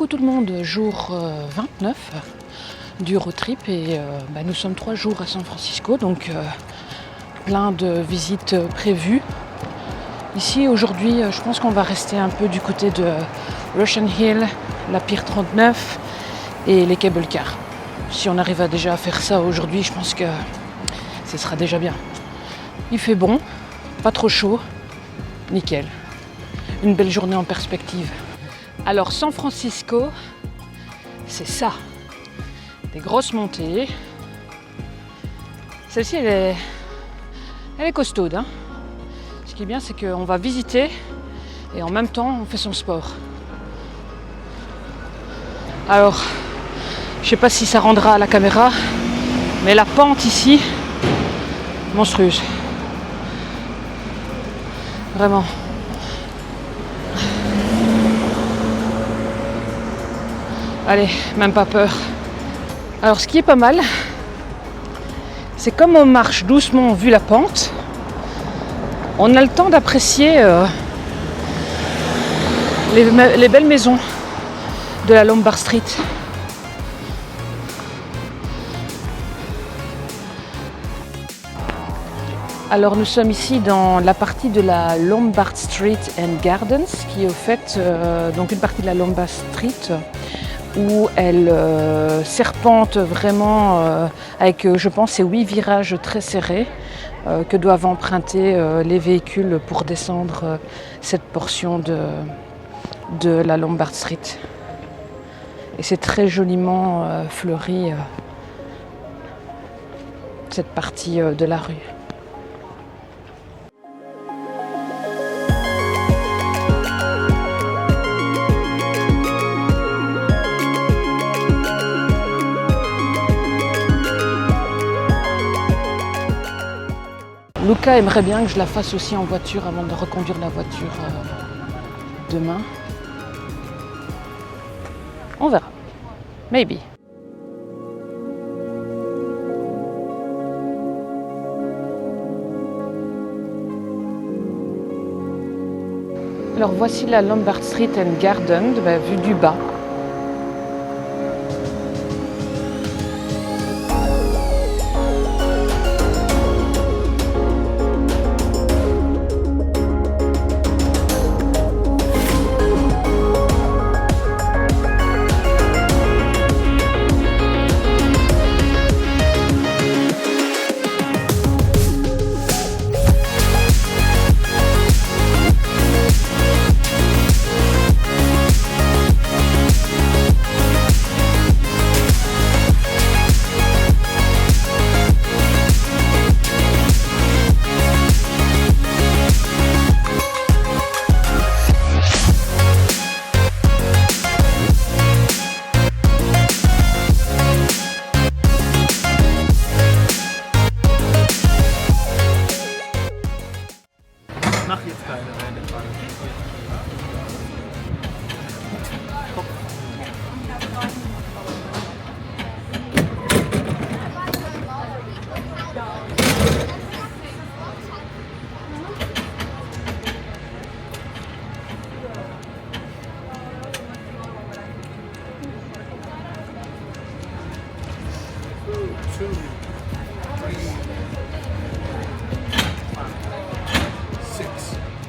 coucou tout le monde, jour 29 du road trip et nous sommes 3 jours à San Francisco, donc plein de visites prévues. Ici aujourd'hui je pense qu'on va rester un peu du côté de Russian Hill, la Pier 39 et les cable cars. Si on arrive déjà à faire ça aujourd'hui, je pense que ce sera déjà bien. Il fait bon, pas trop chaud, nickel. Une belle journée en perspective. Alors San Francisco, c'est ça. Des grosses montées. Celle-ci, elle est costaude. Hein. Ce qui est bien, c'est qu'on va visiter et en même temps, on fait son sport. Alors, je ne sais pas si ça rendra à la caméra, mais la pente ici, monstrueuse. Vraiment. Allez, même pas peur. Alors ce qui est pas mal, c'est comme on marche doucement vu la pente, on a le temps d'apprécier les belles maisons de la Lombard Street. Alors nous sommes ici dans la partie de la Lombard Street and Gardens, qui est au fait donc une partie de la Lombard Street où elle serpente vraiment avec, je pense, ces 8 virages très serrés que doivent emprunter les véhicules pour descendre cette portion de la Lombard Street. Et c'est très joliment fleuri, cette partie de la rue. Luca aimerait bien que je la fasse aussi en voiture avant de reconduire la voiture demain. On verra. Maybe. Alors voici la Lombard Street and Garden, vue du bas.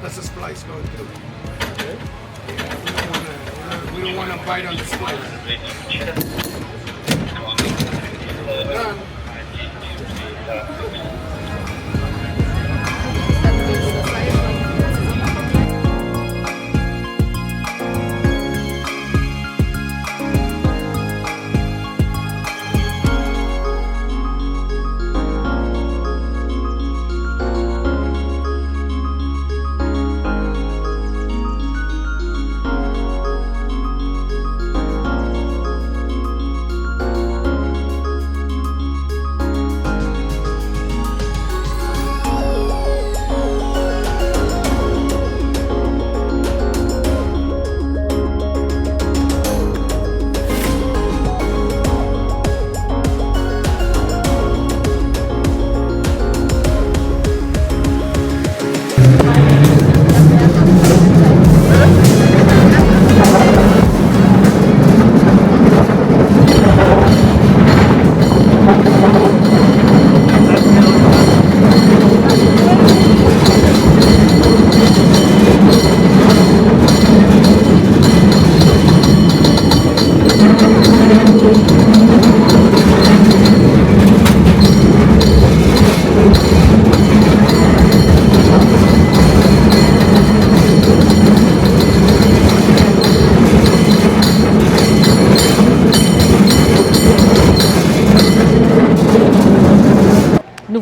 That's a splice going through. Okay. We don't want to bite on the splice. Done.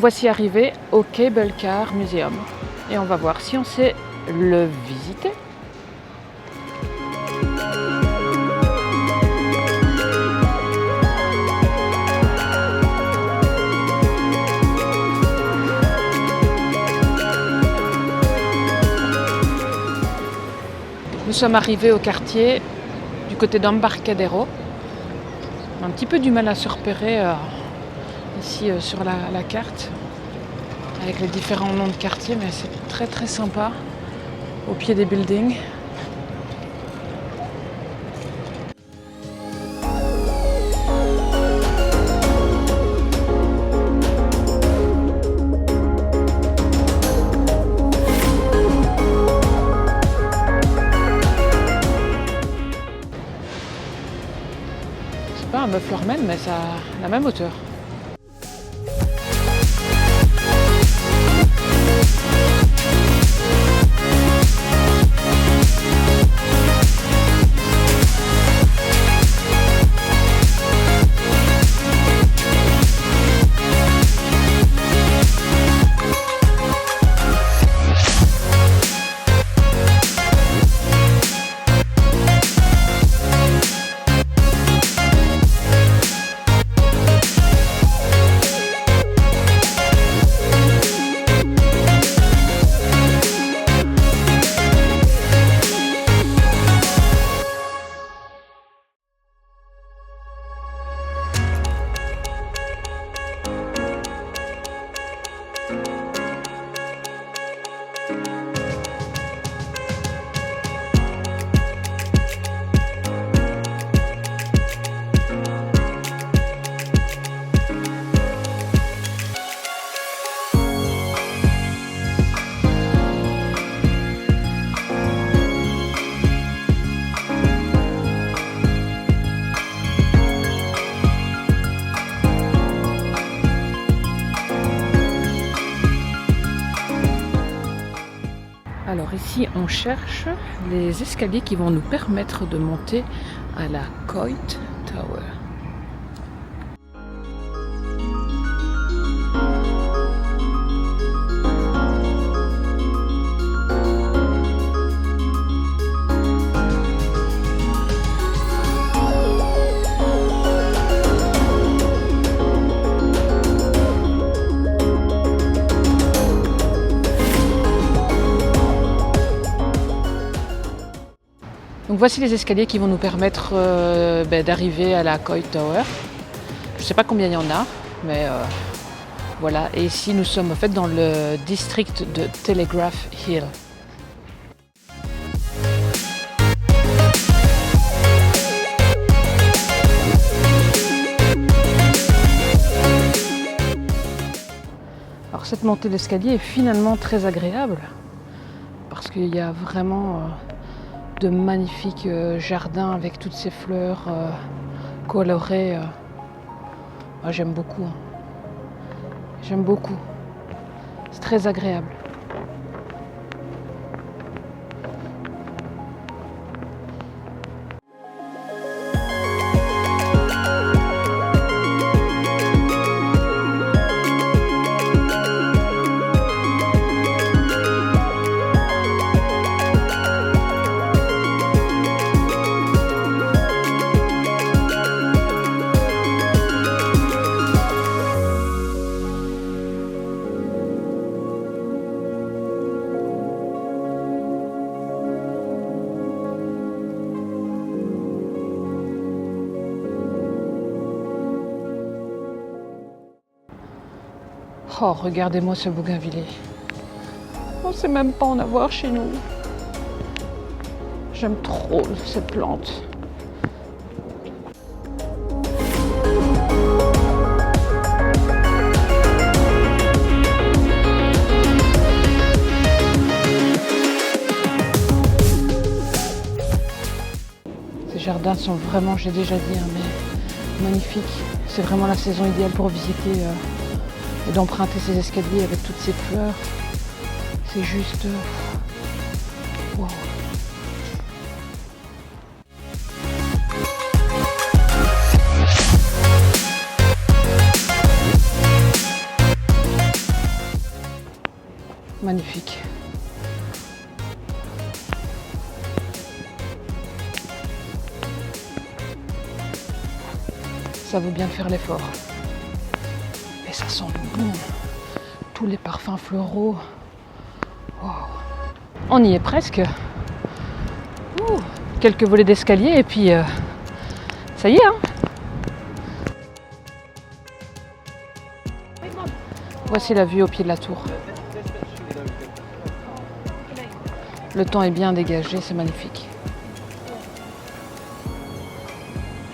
voici arrivés au Cable Car Museum et on va voir si on sait le visiter. Nous sommes arrivés au quartier du côté d'Embarcadero. On a un petit peu du mal à se repérer ici sur la carte avec les différents noms de quartiers, mais c'est très très sympa au pied des buildings. C'est pas un Mufflerman, mais ça a la même hauteur. Alors ici on cherche les escaliers qui vont nous permettre de monter à la Coit Tower. Donc voici les escaliers qui vont nous permettre d'arriver à la Coit Tower. Je ne sais pas combien il y en a, mais voilà. Et ici nous sommes en fait dans le district de Telegraph Hill. Alors cette montée d'escalier est finalement très agréable parce qu'il y a vraiment de magnifiques jardins avec toutes ces fleurs colorées. Moi, j'aime beaucoup. J'aime beaucoup. C'est très agréable. Oh, regardez-moi ce bougainvillier. On ne sait même pas en avoir chez nous. J'aime trop cette plante. Ces jardins sont vraiment, j'ai déjà dit, hein, mais magnifiques. C'est vraiment la saison idéale pour visiter et d'emprunter ces escaliers avec toutes ces fleurs. C'est juste... wow. Magnifique. Ça vaut bien faire l'effort. Et ça sent bon. Tous les parfums floraux. Wow. On y est presque. Ouh. Quelques volets d'escalier et puis ça y est. Hein. Voici la vue au pied de la tour. Le temps est bien dégagé, c'est magnifique.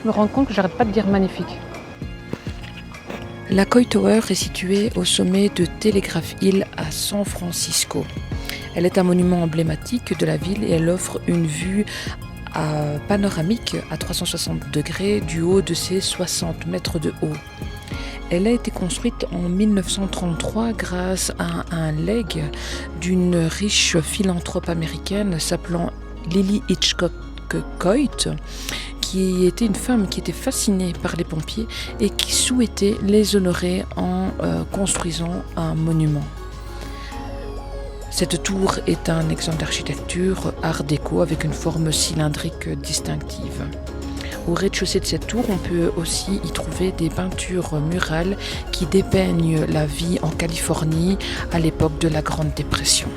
Je me rends compte que j'arrête pas de dire magnifique. La Coy Tower est située au sommet de Telegraph Hill à San Francisco. Elle est un monument emblématique de la ville et elle offre une vue panoramique à 360 degrés du haut de ses 60 mètres de haut. Elle a été construite en 1933 grâce à un legs d'une riche philanthrope américaine s'appelant Lily Hitchcock Coit, qui était une femme qui était fascinée par les pompiers et qui souhaitait les honorer en construisant un monument. Cette tour est un exemple d'architecture art déco avec une forme cylindrique distinctive. Au rez-de-chaussée de cette tour, on peut aussi y trouver des peintures murales qui dépeignent la vie en Californie à l'époque de la Grande Dépression.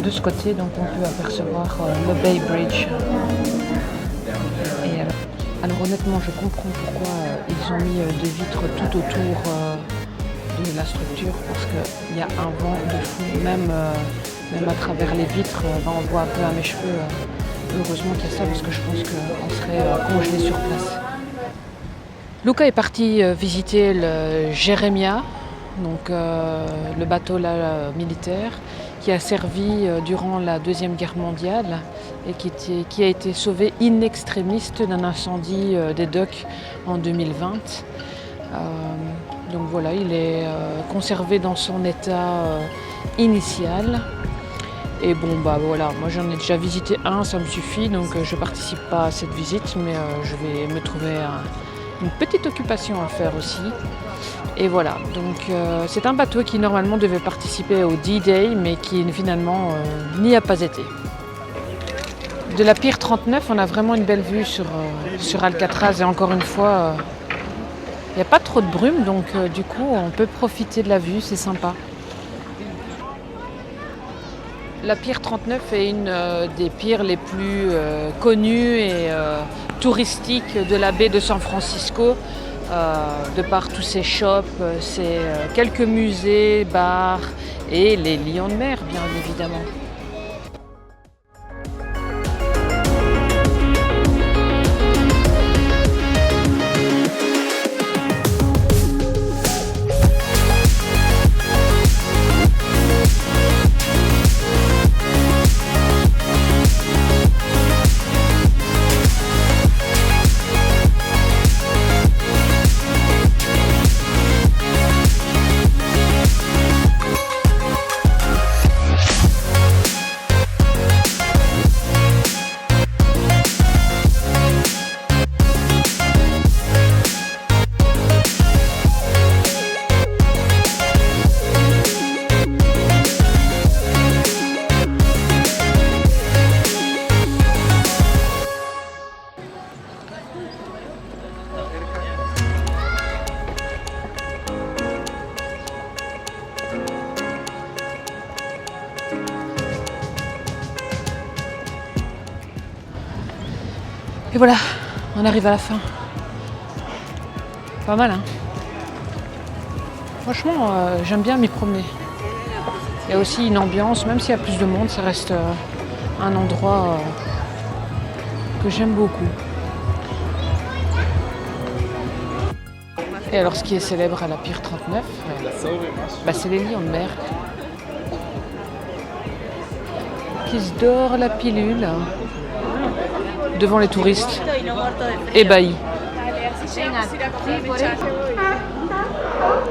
De ce côté, donc, on peut apercevoir le Bay Bridge. Et alors honnêtement, je comprends pourquoi ils ont mis des vitres tout autour de la structure, parce qu'il y a un vent de fou, même à travers les vitres, on voit un peu à mes cheveux. Heureusement qu'il y a ça, parce que je pense qu'on serait congelé sur place. Luca est parti visiter le Jeremiah, donc le bateau là, militaire, qui a servi durant la Deuxième Guerre mondiale et qui a été sauvé in extremis d'un incendie des docks en 2020. Donc voilà, il est conservé dans son état initial. Et bon, bah voilà, moi j'en ai déjà visité un, ça me suffit, donc je participe pas à cette visite, mais je vais me trouver une petite occupation à faire aussi. Et voilà, donc c'est un bateau qui normalement devait participer au D-Day, mais qui finalement n'y a pas été. De la Pier 39, on a vraiment une belle vue sur Alcatraz, et encore une fois, il n'y a pas trop de brume, donc du coup on peut profiter de la vue, c'est sympa. La Pier 39 est une des piers les plus connues et touristiques de la baie de San Francisco, de par tous ses shops, ses quelques musées, bars et les lions de mer, bien évidemment. Et voilà, on arrive à la fin. Pas mal, hein? Franchement, j'aime bien m'y promener. Il y a aussi une ambiance, même s'il y a plus de monde, ça reste un endroit que j'aime beaucoup. Et alors, ce qui est célèbre à la Pier 39, c'est les lions de mer qui se dorent la pilule devant les touristes ébahis.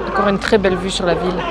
Encore une très belle vue sur la ville.